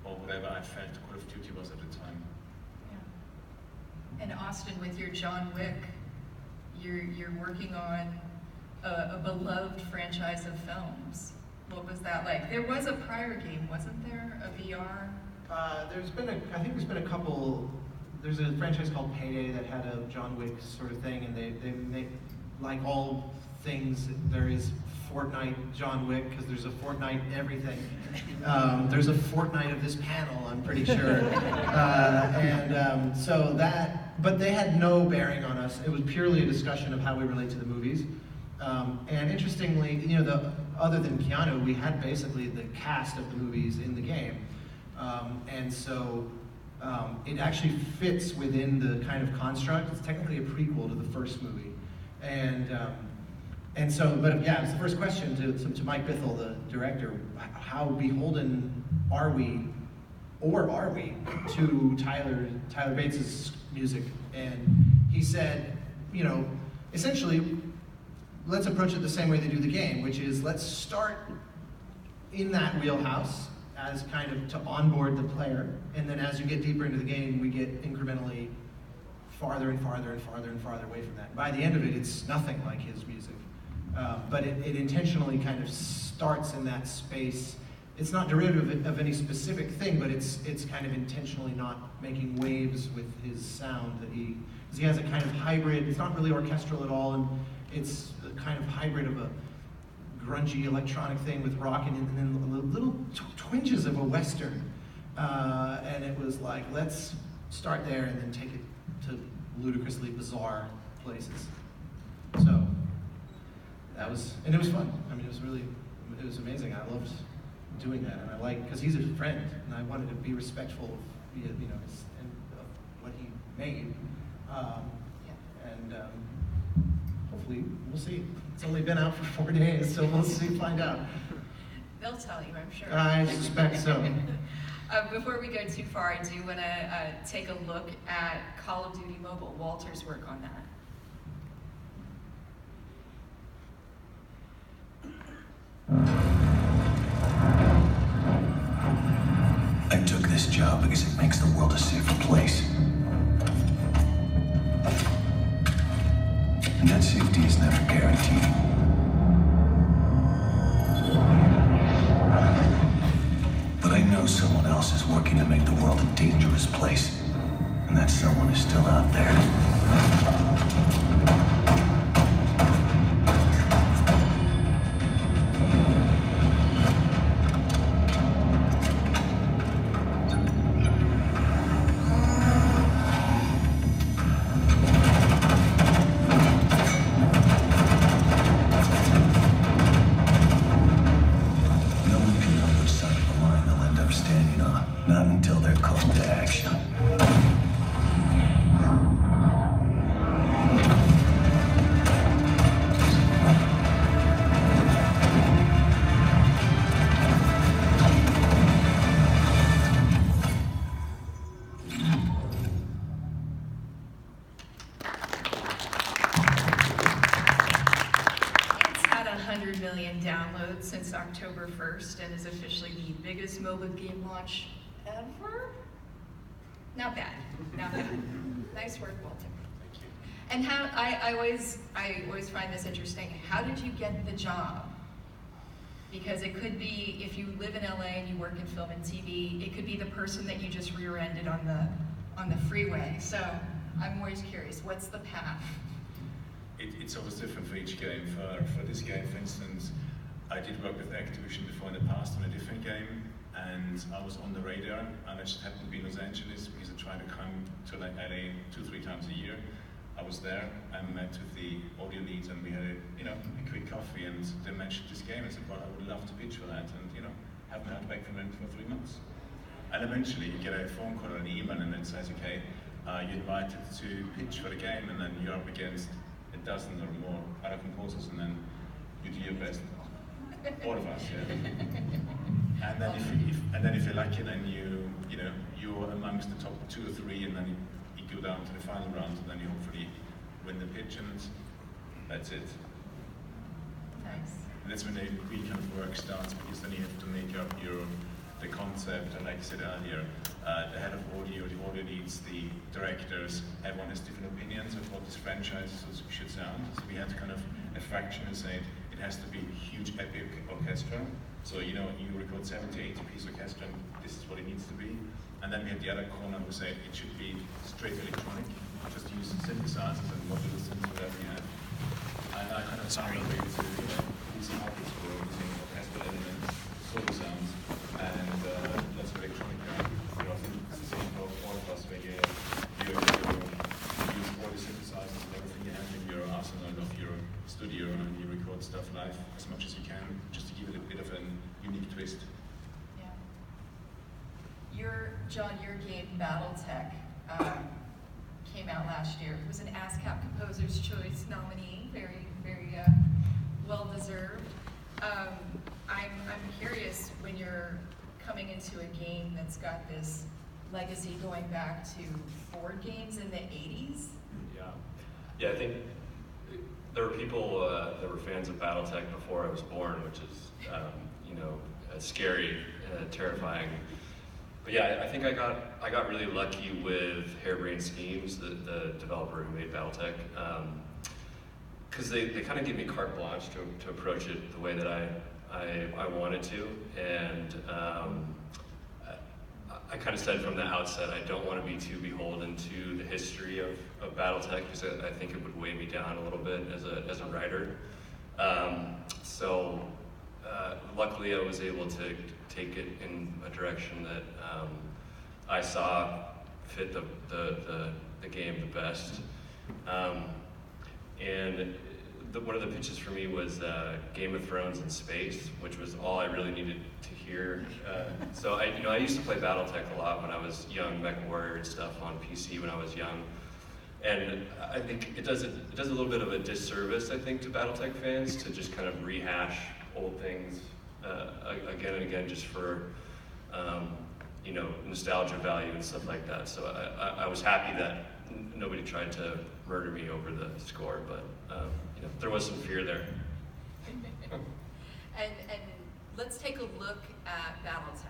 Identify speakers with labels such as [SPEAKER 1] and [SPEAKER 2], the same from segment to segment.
[SPEAKER 1] or whatever I felt Call of Duty was at the time.
[SPEAKER 2] Yeah. And Austin, with your John Wick, you're working on a beloved franchise of films. What was that like? There was a prior game, wasn't there? A VR?
[SPEAKER 3] I think there's been a couple. There's a franchise called Payday that had a John Wick sort of thing, and they make, like all things, there is Fortnite John Wick, because there's a Fortnite everything. There's a Fortnite of this panel, I'm pretty sure. So that, but they had no bearing on us. It was purely a discussion of how we relate to the movies. And interestingly, you know, other than Keanu, we had basically the cast of the movies in the game. And so it actually fits within the kind of construct. It's technically a prequel to the first movie. And so, but yeah, it's the first question to Mike Bithell, the director. How beholden are we, or are we, to Tyler Bates' music? And he said, you know, essentially, let's approach it the same way they do the game, which is let's start in that wheelhouse as kind of to onboard the player, and then as you get deeper into the game, we get incrementally farther and farther and farther and farther away from that. By the end of it, it's nothing like his music. But it intentionally kind of starts in that space. It's not derivative of any specific thing, but it's kind of intentionally not making waves with his sound that he has a kind of hybrid. It's not really orchestral at all, and it's a kind of hybrid of a grungy electronic thing with rock and then little twinges of a Western. And it was like, let's start there and then take it to ludicrously bizarre places. So that was, and it was fun. I mean, it was amazing. I loved doing that, and I like, because he's a friend, and I wanted to be respectful of, you know, of what he made. Hopefully, we'll see. It's only been out for 4 days, so we'll see, find out.
[SPEAKER 2] They'll tell you, I'm sure.
[SPEAKER 3] I suspect so.
[SPEAKER 2] Before we go too far, I do want to take a look at Call of Duty Mobile, Walter's work on that.
[SPEAKER 4] I took this job because it makes the world a safer place. And that safety is never guaranteed. But I know someone else is working to make the world a dangerous place. And that someone is still out there.
[SPEAKER 2] Since October 1st and is officially the biggest mobile game launch ever? Not bad, not bad. Nice work, Walter.
[SPEAKER 1] Thank you.
[SPEAKER 2] And how, I always find this interesting. How did you get the job? Because it could be, if you live in LA and you work in film and TV, it could be the person that you just rear-ended on the freeway. So I'm always curious, what's the path?
[SPEAKER 1] It's always different for each game. For this game, for instance, I did work with Activision before in the past on a different game, and I was on the radar, and I just happened to be in Los Angeles because I try to come to like LA 2-3 times a year. I was there and met with the audio leads, and we had a quick coffee, and they mentioned this game. I said, well, I would love to pitch for that, and haven't heard back from them for 3 months. And eventually you get a phone call or an email, and it says, okay, you're invited to pitch for the game, and then you're up against a dozen or more other composers, and then you do your best. All of us, yeah. And then if you're lucky, then you're amongst the top 2 or 3, and then you go down to the final round, and then you hopefully win the pitch, and that's it.
[SPEAKER 2] Nice.
[SPEAKER 1] And that's when the real kind of work starts, because then you have to make up the content concept, and like I said earlier, the head of audio, the audio leads, the directors, everyone has different opinions of what this franchise should sound. So we had to kind of a fraction and say it has to be a huge epic orchestra. So you record 70, 80 piece orchestra, and this is what it needs to be. And then we had the other corner who said it should be straight electronic, just use synthesizers and modular synths, whatever you have. And I kind of found a way to use markets for using orchestral elements, solo sounds, and lots of electronic. I think it's the same for all of us, where you use all the synthesizers and everything you have in your arsenal of your studio, and you record stuff live as much as you can, just to give it a bit of a unique twist.
[SPEAKER 2] John, your game BattleTech came out last year. It was an ASCAP Composer's Choice nominee, very, very well deserved. I'm curious, when you're coming into a game that's got this legacy going back to board games in the 80s.
[SPEAKER 5] Yeah, I think there were people that were fans of BattleTech before I was born, which is scary, terrifying. But yeah, I think I got really lucky with Harebrained Schemes, the developer who made BattleTech, because they kind of gave me carte blanche to approach it the way that I wanted to, and I kind of said from the outset I don't want to be too beholden to the history of BattleTech, because I think it would weigh me down a little bit as a writer. So luckily I was able to take it in a direction that I saw fit the game the best. And one of the pitches for me was Game of Thrones in space, which was all I really needed to hear. So I used to play BattleTech a lot when I was young, MechWarrior and stuff on PC when I was young. And I think it does a little bit of a disservice, I think, to BattleTech fans to just kind of rehash old things again and again, just for nostalgia value and stuff like that. So I was happy that nobody tried to murder me over the score, but there was some fear there.
[SPEAKER 2] And let's take a look at BattleTech.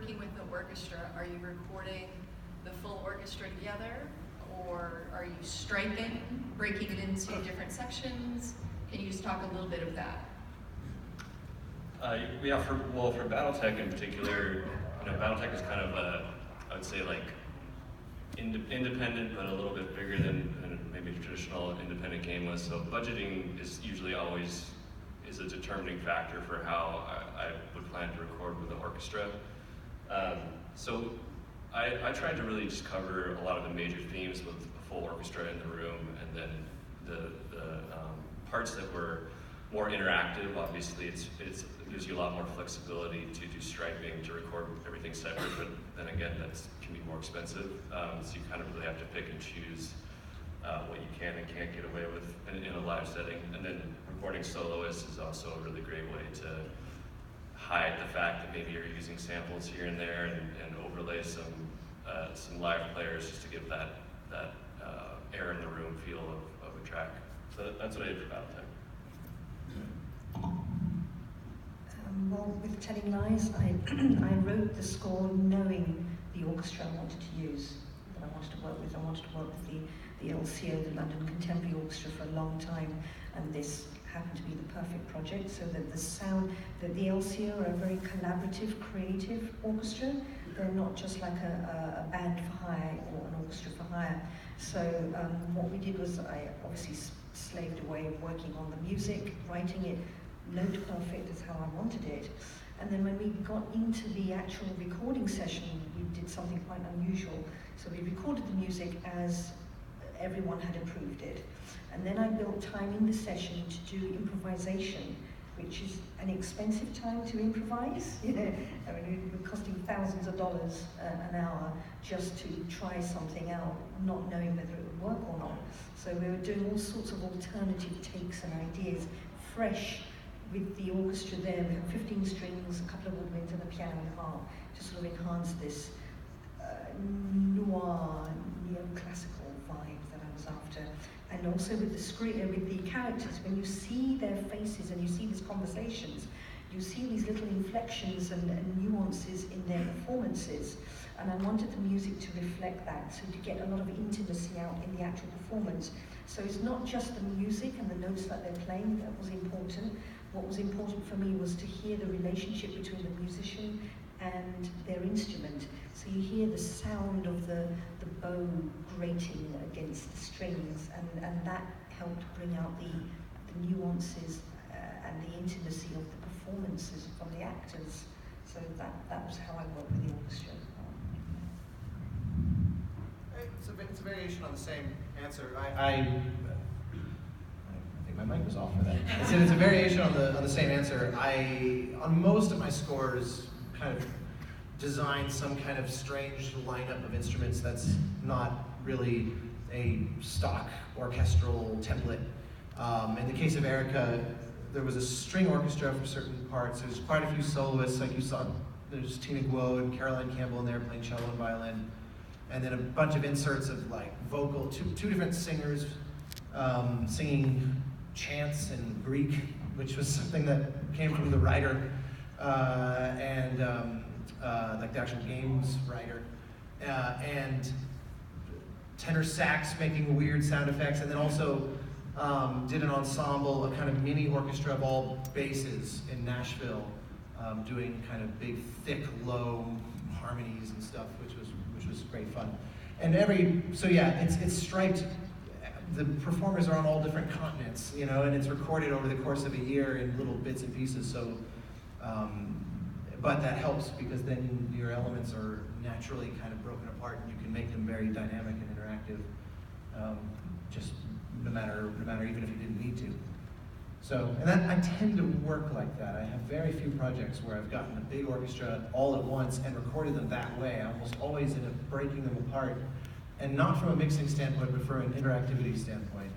[SPEAKER 2] working with the orchestra, are you recording the full orchestra together, or are you striping, breaking it into different sections? Can you just talk a little bit of that?
[SPEAKER 5] Yeah, for BattleTech in particular, BattleTech is kind of I would say like independent, but a little bit bigger than maybe a traditional independent game was. So budgeting is usually always a determining factor for how I would plan to record with the orchestra. So I tried to really just cover a lot of the major themes with a full orchestra in the room, and then the parts that were more interactive. Obviously, it gives you a lot more flexibility to do striping, to record everything separate, but then again, that can be more expensive. So you kind of really have to pick and choose what you can and can't get away with in a live setting. And then recording soloists is also a really great way to hide the fact that maybe you're using samples here and there, and overlay some live players just to give that air in the room feel of a track. So that's what I did for BattleTech.
[SPEAKER 6] Well, with Telling Lies, I wrote the score knowing the orchestra I wanted to use, that I wanted to work with. I wanted to work with the LCO, the London Contemporary Orchestra, for a long time, and this happened to be the perfect project, so that the sound, that the LCO are a very collaborative, creative orchestra. They're not just like a band for hire or an orchestra for hire. So what we did was I obviously slaved away working on the music, writing it note perfect as how I wanted it. And then when we got into the actual recording session, we did something quite unusual. So we recorded the music as everyone had approved it. And then I built time in the session to do improvisation, which is an expensive time to improvise. I mean, it was costing thousands of dollars an hour just to try something out, not knowing whether it would work or not. So we were doing all sorts of alternative takes and ideas, fresh, with the orchestra there. We had 15 strings, a couple of woodwinds, and a piano and harp to sort of enhance this noir, neoclassical vibe that I was after. And also with the screen, with the characters, when you see their faces and you see these conversations, you see these little inflections and nuances in their performances. And I wanted the music to reflect that, so to get a lot of intimacy out in the actual performance. So it's not just the music and the notes that they're playing that was important. What was important for me was to hear the relationship between the musician and their instrument. So you hear the sound of the bow grating against the strings, and that helped bring out the nuances and the intimacy of the performances from the actors. So that was how I worked with the orchestra.
[SPEAKER 3] It's a variation on the same answer. I think my mic was off for that. I said it's a variation on the same answer. On most of my scores, kind of design some kind of strange lineup of instruments that's not really a stock orchestral template. In the case of Erica, there was a string orchestra for certain parts. There's quite a few soloists, like you saw. There's Tina Guo and Caroline Campbell in there playing cello and violin. And then a bunch of inserts of like vocal, two different singers singing chants in Greek, which was something that came from the writer and like the actual games writer, and tenor sax making weird sound effects, and then also did an ensemble, a kind of mini orchestra of all basses in Nashville, doing kind of big, thick, low harmonies and stuff, which was great fun. And so yeah, it's striped. The performers are on all different continents, and it's recorded over the course of a year in little bits and pieces. So, but that helps because then your elements are naturally kind of broken apart, and you can make them very dynamic and interactive. Just no matter even if you didn't need to. So, and I tend to work like that. I have very few projects where I've gotten a big orchestra all at once and recorded them that way. I almost always end up breaking them apart, and not from a mixing standpoint, but from an interactivity standpoint.